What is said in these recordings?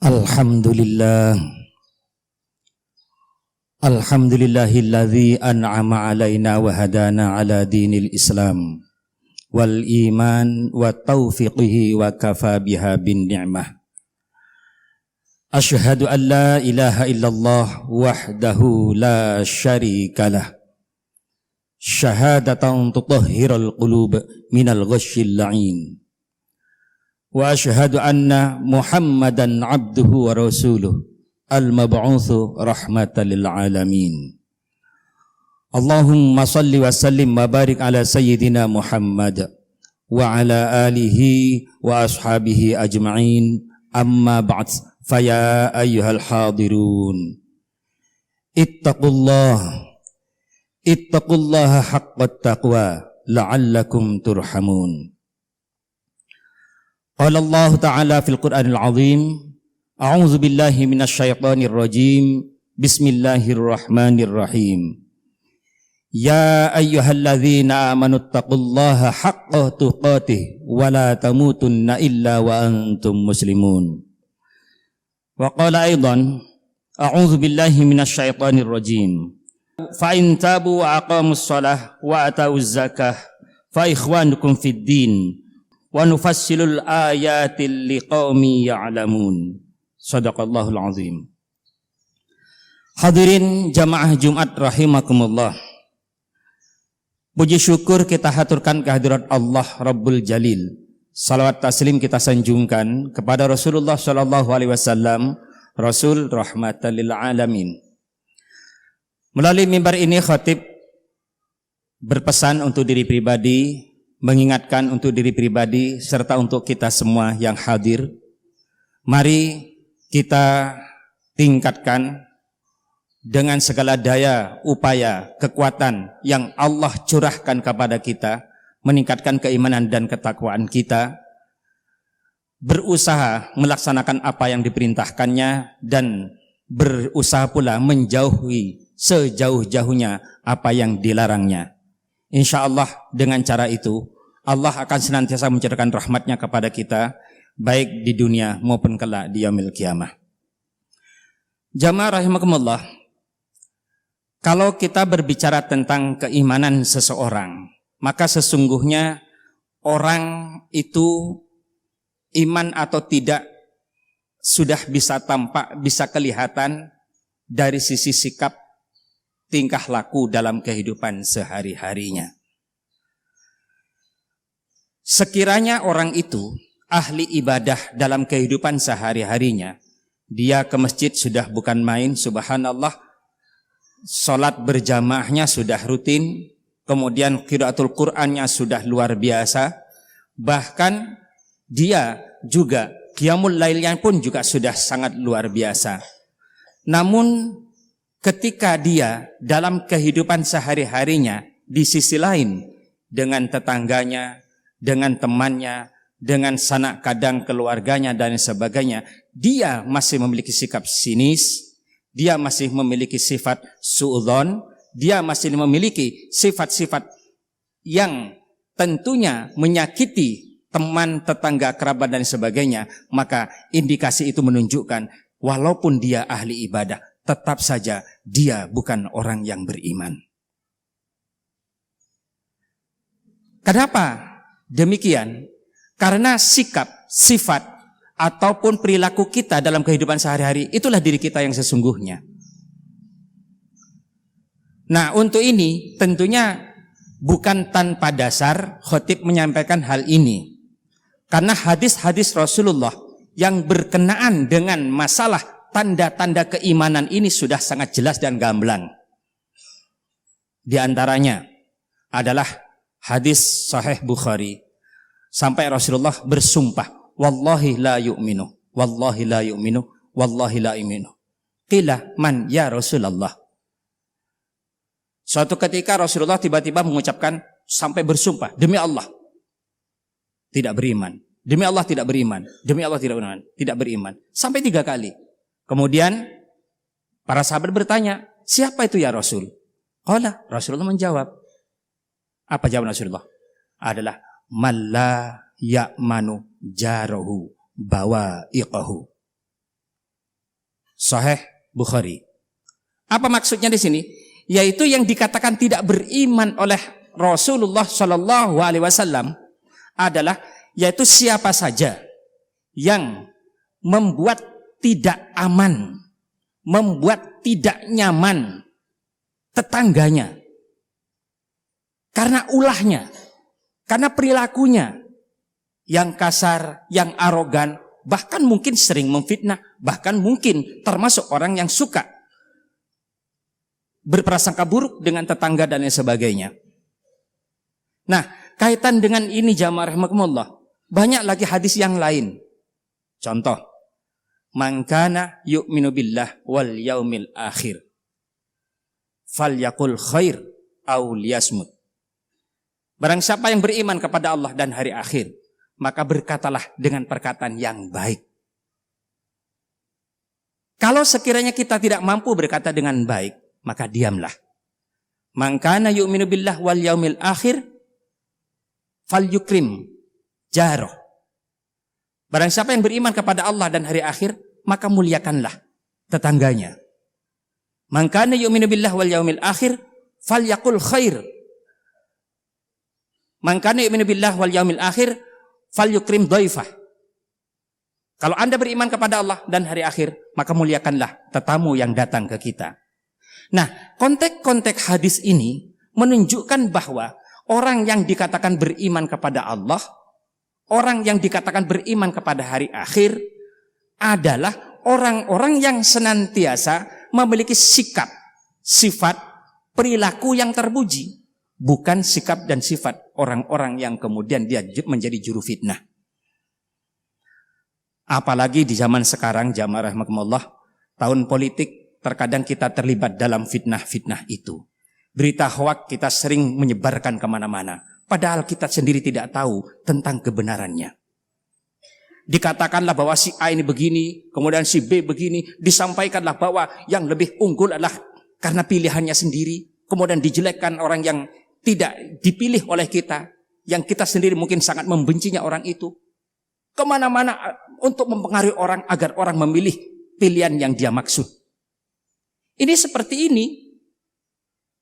Alhamdulillah. Alhamdulillahilladzi an'ama alaina wa hadana ala dinil Islam wal iman wa taufiqihi wa kafa biha bin ni'mah. Asyhadu an la ilaha illallah wahdahu la syarikalah. Syahadatan tutahhirul qulub minal ghasyil la'in. Wa asyhadu anna Muhammadan abduhu wa rasuluh al-mab'utsu rahmatan lil alamin. Allahumma salli wa sallim wa barik ala sayyidina Muhammad wa ala alihi wa ashabihi ajma'in. Amma ba'd, faya ayyuhal hadirun, ittaqullaha haqqat taqwa la'allakum turhamun. Qala Allah Ta'ala fil Qur'anil Azim, a'udzu billahi minasyaitonir rajim, bismillahirrahmanirrahim. Ya ayyuhalladzina amanu taqullaha haqqa tuqatih wa la tamutunna illa wa antum muslimun. Wa qala aidan, a'udzu billahi minasyaitonir rajim. Fa in tabu wa aqamus shalah wa atauz zakah fa ikhwanukum fid din wa nufassilul ayati liqaumi ya'lamun. Shadaqallahul azim. Hadirin jamaah Jumat rahimakumullah. Puji syukur kita haturkan kehadirat Allah Rabbul Jalil. Salawat taslim kita sanjungkan kepada Rasulullah sallallahu alaihi wasallam, Rasul rahmatan lil alamin. Melalui mimbar ini khatib berpesan untuk diri pribadi, mengingatkan untuk diri pribadi serta untuk kita semua yang hadir. Mari kita tingkatkan dengan segala daya, upaya, kekuatan yang Allah curahkan kepada kita, meningkatkan keimanan dan ketakwaan kita, berusaha melaksanakan apa yang diperintahkannya dan berusaha pula menjauhi sejauh-jauhnya apa yang dilarangnya. Insya Allah dengan cara itu Allah akan senantiasa mencurahkan rahmatnya kepada kita, baik di dunia maupun kelak di yaumil qiyamah. Jamaah rahimakumullah, kalau kita berbicara tentang keimanan seseorang, maka sesungguhnya orang itu iman atau tidak sudah bisa tampak, bisa kelihatan dari sisi sikap, tingkah laku dalam kehidupan sehari-harinya. Sekiranya orang itu ahli ibadah dalam kehidupan sehari-harinya, dia ke masjid sudah bukan main, subhanallah, salat berjamaahnya sudah rutin, kemudian qiraatul Qur'annya sudah luar biasa, bahkan dia juga qiyamul lailnya pun juga sudah sangat luar biasa. Namun ketika dia dalam kehidupan sehari-harinya di sisi lain dengan tetangganya, dengan temannya, dengan sanak kadang keluarganya dan sebagainya, dia masih memiliki sikap sinis, dia masih memiliki sifat su'udzon, dia masih memiliki sifat-sifat yang tentunya menyakiti teman, tetangga, kerabat dan sebagainya, maka indikasi itu menunjukkan walaupun dia ahli ibadah, tetap saja dia bukan orang yang beriman. Kenapa demikian? Karena sikap, sifat ataupun perilaku kita dalam kehidupan sehari-hari itulah diri kita yang sesungguhnya. Nah, untuk ini tentunya bukan tanpa dasar khatib menyampaikan hal ini. Karena hadis-hadis Rasulullah yang berkenaan dengan masalah tanda-tanda keimanan ini sudah sangat jelas dan gamblang. Di antaranya adalah hadis Sahih Bukhari, sampai Rasulullah bersumpah, wallahi la yu'minu, wallahi la yu'minu, wallahi la yu'minu. Qila man ya Rasulullah. Suatu ketika Rasulullah tiba-tiba mengucapkan sampai bersumpah, demi Allah tidak beriman, demi Allah tidak beriman, demi Allah tidak beriman, tidak beriman, sampai 3 kali. Kemudian para sahabat bertanya, siapa itu ya Rasul? Qala, Rasulullah menjawab. Apa jawaban Rasulullah? Adalah man la ya'manu jarahu bawa'iqahu. Sahih Bukhari. Apa maksudnya di sini? Yaitu yang dikatakan tidak beriman oleh Rasulullah Shallallahu Alaihi Wasallam adalah yaitu siapa saja yang membuat tidak aman, membuat tidak nyaman tetangganya karena ulahnya, karena perilakunya yang kasar, yang arogan, bahkan mungkin sering memfitnah, bahkan mungkin termasuk orang yang suka berprasangka buruk dengan tetangga dan lain sebagainya. Nah, kaitan dengan ini jamaah rahimakumullah, banyak lagi hadis yang lain. Contoh, man kana yu'minu billah wal yaumil akhir falyaqul khair aw liyasmut. Barang siapa yang beriman kepada Allah dan hari akhir, maka berkatalah dengan perkataan yang baik. Kalau sekiranya kita tidak mampu berkata dengan baik, maka diamlah. Man kana yu'minu billah wal yaumil akhir falyukrim jaroh. Barang siapa yang beriman kepada Allah dan hari akhir, maka muliakanlah tetangganya. Man kana yu'minu billah wal yaumil akhir falyaqul khair. Man kana yu'minu billah wal yaumil akhir falyukrim dhaifah. Kalau Anda beriman kepada Allah dan hari akhir, maka muliakanlah tetamu yang datang ke kita. Nah, konteks-konteks hadis ini menunjukkan bahwa orang yang dikatakan beriman kepada Allah, orang yang dikatakan beriman kepada hari akhir adalah orang-orang yang senantiasa memiliki sikap, sifat, perilaku yang terpuji, bukan sikap dan sifat orang-orang yang kemudian dia menjadi juru fitnah. Apalagi di zaman sekarang, jamaah rahimakumullah, tahun politik, terkadang kita terlibat dalam fitnah-fitnah itu. Berita hoak kita sering menyebarkan kemana-mana, padahal kita sendiri tidak tahu tentang kebenarannya. Dikatakanlah bahwa si A ini begini, kemudian si B begini, disampaikanlah bahwa yang lebih unggul adalah karena pilihannya sendiri, kemudian dijelekkan orang yang tidak dipilih oleh kita, yang kita sendiri mungkin sangat membencinya orang itu. Kemana-mana untuk mempengaruhi orang agar orang memilih pilihan yang dia maksud. Ini seperti ini.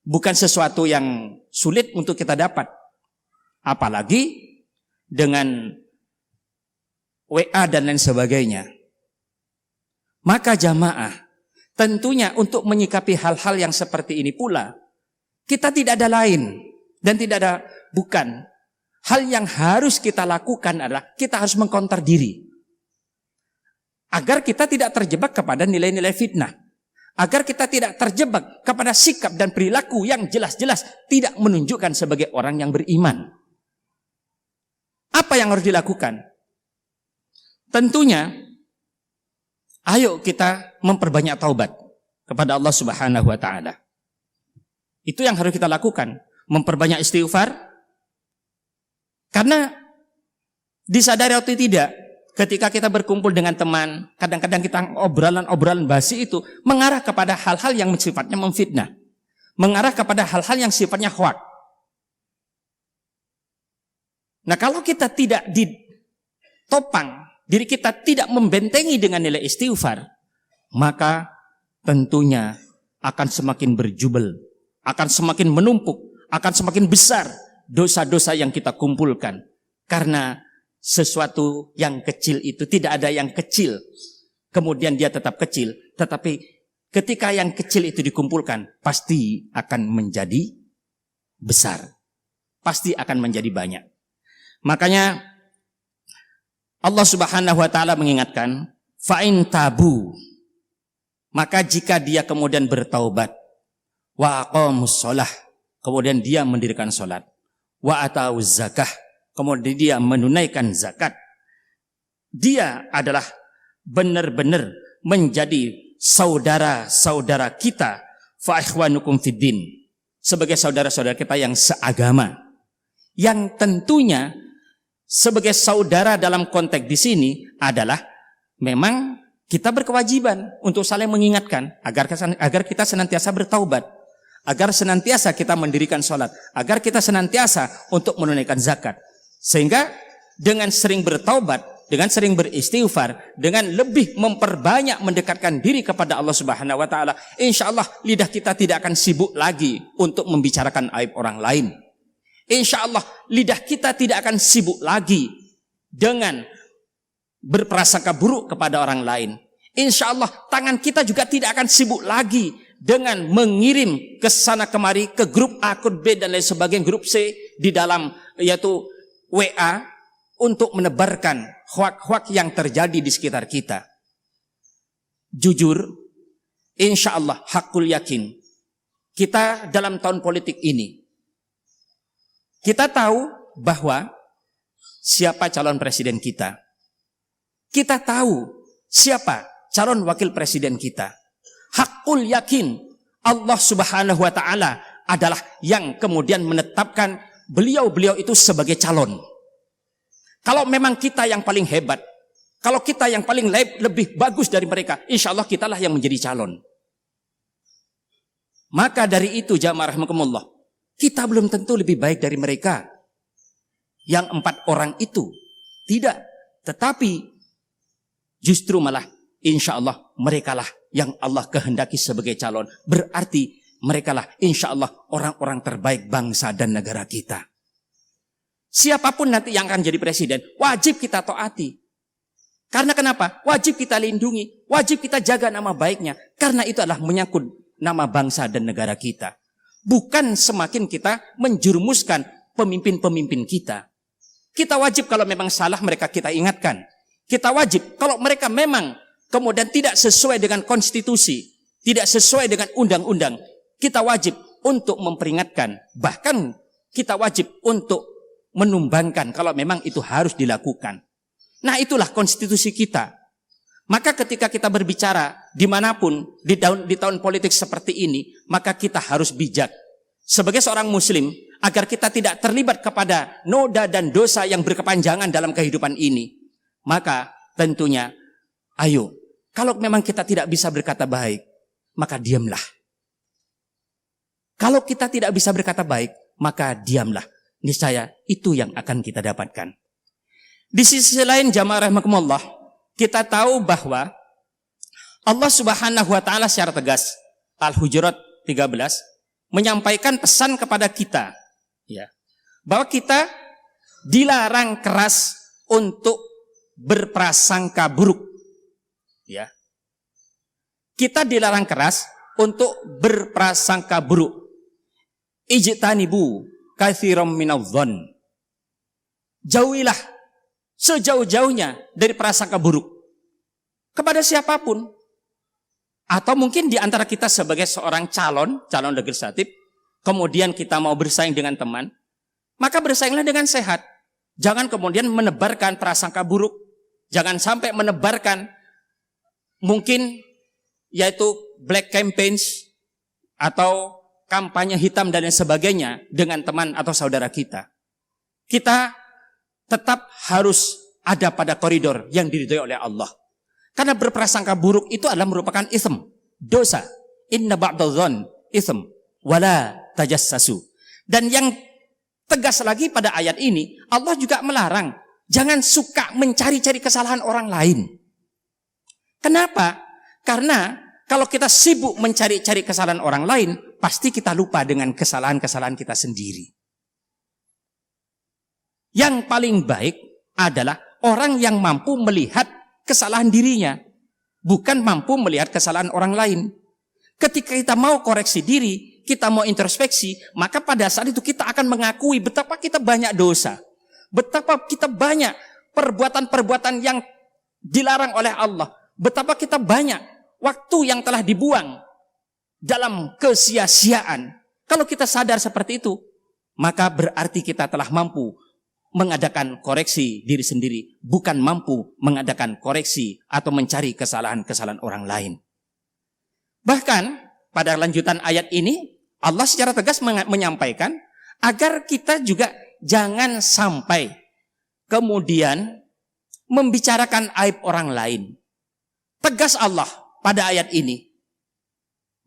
Bukan sesuatu yang sulit untuk kita dapat. Apalagi dengan WA dan lain sebagainya. Maka jamaah, tentunya untuk menyikapi hal-hal yang seperti ini pula, kita tidak ada lain dan tidak ada bukan. Hal yang harus kita lakukan adalah kita harus mengkonter diri. Agar kita tidak terjebak kepada nilai-nilai fitnah. Agar kita tidak terjebak kepada sikap dan perilaku yang jelas-jelas tidak menunjukkan sebagai orang yang beriman. Apa yang harus dilakukan? Tentunya, ayo kita memperbanyak taubat kepada Allah Subhanahu wa Ta'ala. Itu yang harus kita lakukan, memperbanyak istighfar. Karena disadari atau tidak, ketika kita berkumpul dengan teman, kadang-kadang kita obrolan-obrolan basi itu mengarah kepada hal-hal yang sifatnya memfitnah. Mengarah kepada hal-hal yang sifatnya hoak. Nah, kalau kita tidak ditopang, diri kita tidak membentengi dengan nilai istighfar, maka tentunya akan semakin berjubel, akan semakin menumpuk, akan semakin besar dosa-dosa yang kita kumpulkan. Karena sesuatu yang kecil itu tidak ada yang kecil, kemudian dia tetap kecil. Tetapi ketika yang kecil itu dikumpulkan, pasti akan menjadi besar. Pasti akan menjadi banyak. Makanya Allah Subhanahu wa Ta'ala mengingatkan, fa'in tabu, maka jika dia kemudian bertaubat, wa aqamus shalah, kemudian dia mendirikan salat, wa atawuz zakah, kemudian dia menunaikan zakat, dia adalah benar-benar menjadi saudara-saudara kita, fa ikhwanukum fiddin, sebagai saudara-saudara kita yang seagama. Yang tentunya sebagai saudara dalam konteks di sini adalah memang kita berkewajiban untuk saling mengingatkan agar kita senantiasa bertaubat, agar senantiasa kita mendirikan sholat, agar kita senantiasa untuk menunaikan zakat. Sehingga dengan sering bertaubat, dengan sering beristighfar, dengan lebih memperbanyak mendekatkan diri kepada Allah Subhanahu wa taala, insyaallah lidah kita tidak akan sibuk lagi untuk membicarakan aib orang lain. Insyaallah lidah kita tidak akan sibuk lagi dengan berprasangka buruk kepada orang lain. Insyaallah tangan kita juga tidak akan sibuk lagi dengan mengirim ke sana kemari ke grup A, grup B dan lain sebagainya, grup C di dalam yaitu WA untuk menebarkan hoak-hoak yang terjadi di sekitar kita. Jujur, insyaallah hakul yakin, kita dalam tahun politik ini kita tahu bahwa siapa calon presiden kita. Kita tahu siapa calon wakil presiden kita. Hakul yakin Allah Subhanahu wa taala adalah yang kemudian menetapkan beliau-beliau itu sebagai calon. Kalau memang kita yang paling hebat, kalau kita yang paling lebih bagus dari mereka, insya Allah kitalah yang menjadi calon. Maka dari itu jamaah rahimakumullah, kita belum tentu lebih baik dari mereka. Yang 4 orang itu tidak, tetapi justru malah insya Allah merekalah yang Allah kehendaki sebagai calon. Berarti merekalah insya Allah orang-orang terbaik bangsa dan negara kita. Siapapun nanti yang akan jadi presiden, wajib kita taati. Karena kenapa? Wajib kita lindungi, wajib kita jaga nama baiknya. Karena itu adalah menyangkut nama bangsa dan negara kita. Bukan semakin kita menjerumuskan pemimpin-pemimpin kita. Kita wajib kalau memang salah mereka kita ingatkan. Kita wajib kalau mereka memang kemudian tidak sesuai dengan konstitusi, tidak sesuai dengan undang-undang, kita wajib untuk memperingatkan. Bahkan kita wajib untuk menumbangkan kalau memang itu harus dilakukan. Nah itulah konstitusi kita. Maka ketika kita berbicara dimanapun di tahun politik seperti ini, maka kita harus bijak sebagai seorang muslim agar kita tidak terlibat kepada noda dan dosa yang berkepanjangan dalam kehidupan ini. Maka tentunya ayo, kalau memang kita tidak bisa berkata baik, maka diamlah. Kalau kita tidak bisa berkata baik, maka diamlah. Niscaya itu yang akan kita dapatkan. Di sisi lain jamaah rahimakumullah, kita tahu bahwa Allah Subhanahu wa taala secara tegas, Al-Hujurat 13 menyampaikan pesan kepada kita, ya, bahwa kita dilarang keras untuk berprasangka buruk. Ya. Kita dilarang keras untuk berprasangka buruk. Ijtanibu katsiran minadh-dhon. Jauhilah sejauh-jauhnya dari prasangka buruk kepada siapapun. Atau mungkin di antara kita sebagai seorang calon legislatif, kemudian kita mau bersaing dengan teman, maka bersainglah dengan sehat. Jangan kemudian menebarkan prasangka buruk. Jangan sampai menebarkan mungkin yaitu black campaigns atau kampanye hitam dan lain sebagainya dengan teman atau saudara kita. Kita tetap harus ada pada koridor yang diridhoi oleh Allah. Karena berprasangka buruk itu adalah merupakan ism, dosa. Inna ba'dadh-dhon ism wala tajassasu. Dan yang tegas lagi pada ayat ini, Allah juga melarang jangan suka mencari-cari kesalahan orang lain. Kenapa? Karena kalau kita sibuk mencari-cari kesalahan orang lain, pasti kita lupa dengan kesalahan-kesalahan kita sendiri. Yang paling baik adalah orang yang mampu melihat kesalahan dirinya, bukan mampu melihat kesalahan orang lain. Ketika kita mau koreksi diri, kita mau introspeksi, maka pada saat itu kita akan mengakui betapa kita banyak dosa, betapa kita banyak perbuatan-perbuatan yang dilarang oleh Allah, betapa kita banyak waktu yang telah dibuang dalam kesia-siaan. Kalau kita sadar seperti itu, maka berarti kita telah mampu mengadakan koreksi diri sendiri, bukan mampu mengadakan koreksi atau mencari kesalahan-kesalahan orang lain. Bahkan pada lanjutan ayat ini, Allah secara tegas menyampaikan agar kita juga jangan sampai kemudian membicarakan aib orang lain. Tegas Allah pada ayat ini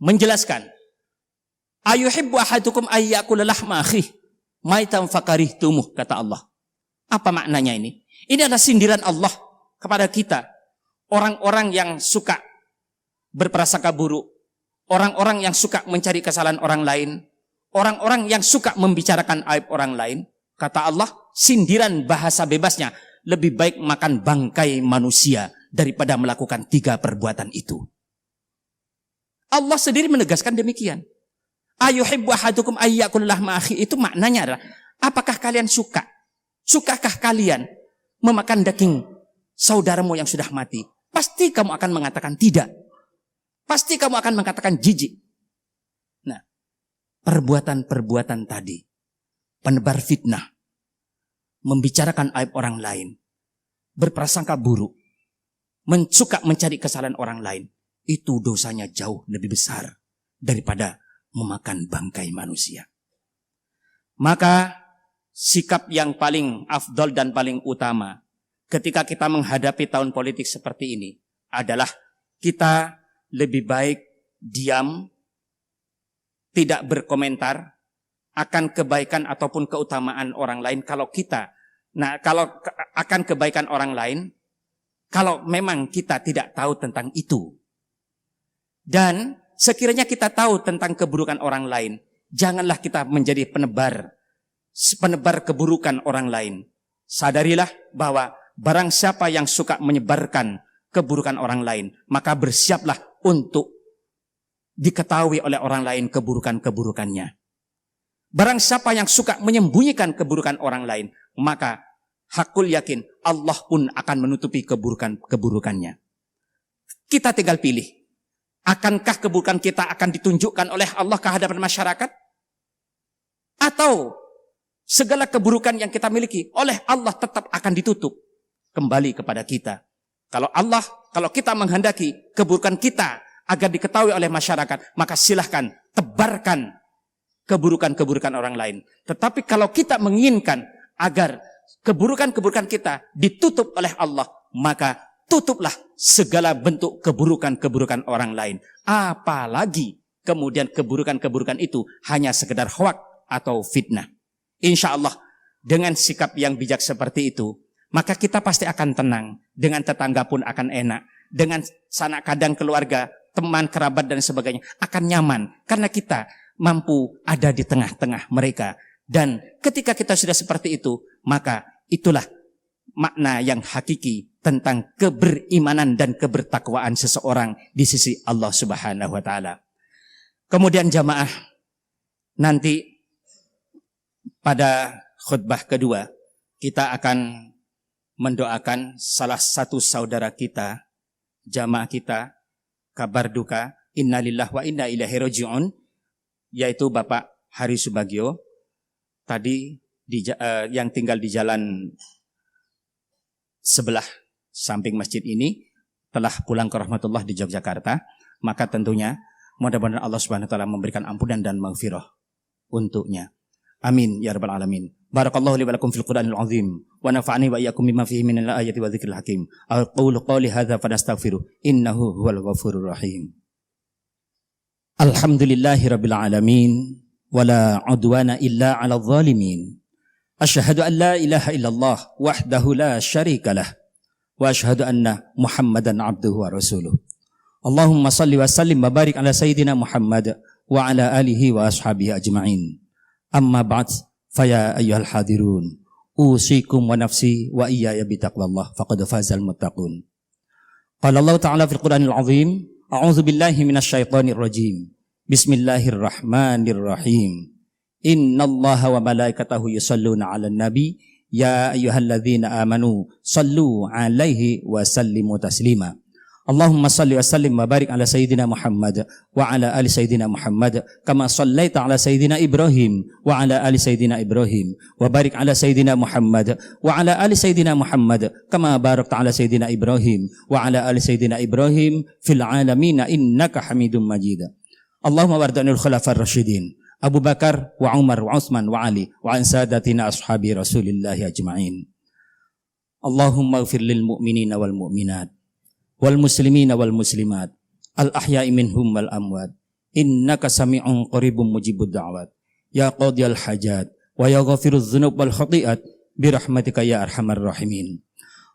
menjelaskan, ayuhibbu ahadukum ayyakula lahma akhihi maitan fakarihtumuh, kata Allah. Apa maknanya ini? Ini adalah sindiran Allah kepada kita orang-orang yang suka berprasangka buruk, orang-orang yang suka mencari kesalahan orang lain, orang-orang yang suka membicarakan aib orang lain. Kata Allah, sindiran bahasa bebasnya, lebih baik makan bangkai manusia daripada melakukan 3 perbuatan itu. Allah sendiri menegaskan demikian. Ayuhibbu ahadukum ayyakul lahma akhi, itu maknanya adalah, apakah kalian sukakah kalian memakan daging saudaramu yang sudah mati? Pasti kamu akan mengatakan tidak. Pasti kamu akan mengatakan jijik. Nah, perbuatan-perbuatan tadi, penebar fitnah, membicarakan aib orang lain, berprasangka buruk, suka mencari kesalahan orang lain, itu dosanya jauh lebih besar daripada memakan bangkai manusia. Maka sikap yang paling afdol dan paling utama ketika kita menghadapi tahun politik seperti ini adalah kita lebih baik diam, tidak berkomentar akan kebaikan ataupun keutamaan orang lain. Kalau akan kebaikan orang lain, kalau memang kita tidak tahu tentang itu. Dan sekiranya kita tahu tentang keburukan orang lain, janganlah kita menjadi penebar keburukan orang lain. Sadarilah bahwa barang siapa yang suka menyebarkan keburukan orang lain, maka bersiaplah untuk diketahui oleh orang lain keburukan-keburukannya. Barang siapa yang suka menyembunyikan keburukan orang lain, maka hakul yakin Allah pun akan menutupi keburukan-keburukannya. Kita tinggal pilih. Akankah keburukan kita akan ditunjukkan oleh Allah ke hadapan masyarakat? Atau segala keburukan yang kita miliki oleh Allah tetap akan ditutup kembali kepada kita? Kalau kita menghendaki keburukan kita agar diketahui oleh masyarakat, maka silahkan tebarkan keburukan-keburukan orang lain. Tetapi kalau kita menginginkan agar keburukan-keburukan kita ditutup oleh Allah, maka tutuplah segala bentuk keburukan-keburukan orang lain. Apalagi kemudian keburukan-keburukan itu hanya sekedar hoak atau fitnah. Insya Allah dengan sikap yang bijak seperti itu, maka kita pasti akan tenang. Dengan tetangga pun akan enak. Dengan sanak kadang keluarga, teman, kerabat dan sebagainya akan nyaman. Karena kita mampu ada di tengah-tengah mereka. Dan ketika kita sudah seperti itu, maka itulah makna yang hakiki tentang keberimanan dan kebertakwaan seseorang di sisi Allah Subhanahu wa taala. Kemudian jamaah, nanti pada khutbah kedua kita akan mendoakan salah satu saudara kita, jamaah kita, kabar duka, innalillahi wa inna ilaihi raji'un, yaitu Bapak Hari Subagio, tadi yang tinggal di jalan sebelah samping masjid ini, telah pulang ke rahmatullah di Yogyakarta. Maka tentunya mudah-mudahan Allah Subhanahu wa taala memberikan ampunan dan maghfirah untuknya. Amin ya rabbal alamin. Barakallahu li wa lakum fil Qur'anil azim wa nafa'ani wa iyyakum bima fihi minal ayati wa dzikril hakim. Aqulu qawli hadza fastaghfiru innahu huwal ghafurur rahim. Alhamdulillahi rabbil alamin wa la 'udwana illa 'alal zalimin. Asyhadu an la ilaha illallah wahdahu la syarika lah wa asyhadu anna Muhammadan abduhu wa rasuluh. Allahumma salli wa sallim wa barik ala sayyidina Muhammad wa ala alihi wa ashabihi ajma'in. Amma ba'd, faya ayyuhal hadirun, usikum wa nafsi wa iyaya bitaqwallah faqad fazal muttaqun. Qala Allah ta'ala fil Qur'anil azim, a'udzu billahi minasy syaithanir rajim. Bismillahirrahmanirrahim. Innallaha wa malaikatahu yusalluna 'alan nabi ya ayyuhalladzina amanu sallu 'alaihi wa sallimu taslima. Allahumma salli wa sallim wa barik ala sayyidina Muhammad wa ala ali sayyidina Muhammad kama sallaita ala sayyidina Ibrahim wa ala ali sayyidina Ibrahim wa barik ala sayyidina Muhammad wa ala ali sayyidina Muhammad kama barakta ala sayyidina Ibrahim wa ala ali sayyidina Ibrahim fil alamin innaka Hamidum Majid. Allahumma wardanil khulafar rasyidin Abu Bakar wa Umar wa Utsman wa Ali wa an sadatina ashabi Rasulillah ajma'in. Allahumma ighfir lil mu'minina wal mu'minat wal muslimina wal muslimat al ahya'i minhum wal amwat innaka sami'un qaribun mujibud da'wat ya qadiyal hajat wa ya ghafirudz dzunub wal khati'at bi rahmatika ya arhamar rahimin.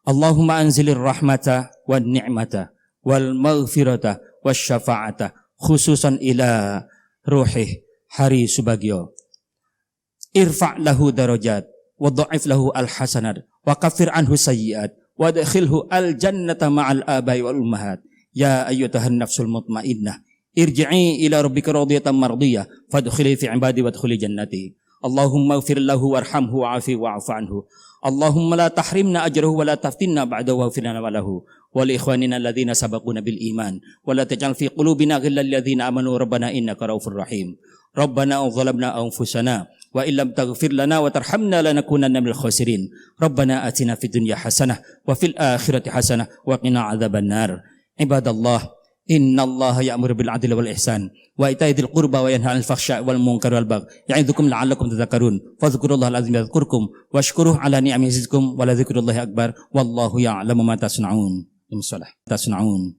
Allahumma anzilir rahmata wan ni'mata wal maghfirata wasyafa'ata khususan ila ruhih Hari Subagio. Irfa' lahu darajat wa dha'if lahu al hasanat wa kaffir anhu sayyi'at wa adkhilhu al jannata ma'al abai wal ummahat. Ya ayyuhan nafsul mutmainnah irji'i ila rabbika radiyatan mardiyah fadkhuli fi ibadi wadkhuli jannati. Allahumma ighfir lahu warhamhu wa'afi wa'fu anhu. Allahumma la tahrimna ajrahu wa la taftinna ba'dahu waghfir lana wa lahu wa li ikhwanina alladhina sabaquna bil iman wa la taj'al fi qulubina ghillan lil ladzina amanu rabbana innaka raufur rahim. Rabbana zalamna anfusana wa illam taghfir lana wa tarhamna lanakunanna minal khasirin. Rabbana atina fid dunya hasanah wa fil akhirati hasanah wa qina adzabannar. Ibadallah, innallaha ya'muru bil 'adli wal ihsan wa ita'i dzil qurba wa yanha 'anil fakhsya'i wal munkari wal baghi ya'idzukum la'allakum tadhakkarun. Fadhkurullahal 'azim yadhkurkum washkuruhu 'ala ni'amihi yazidkum wa la dzikrullahi akbar wallahu ya'lamu ma tasna'un. Tasna'un.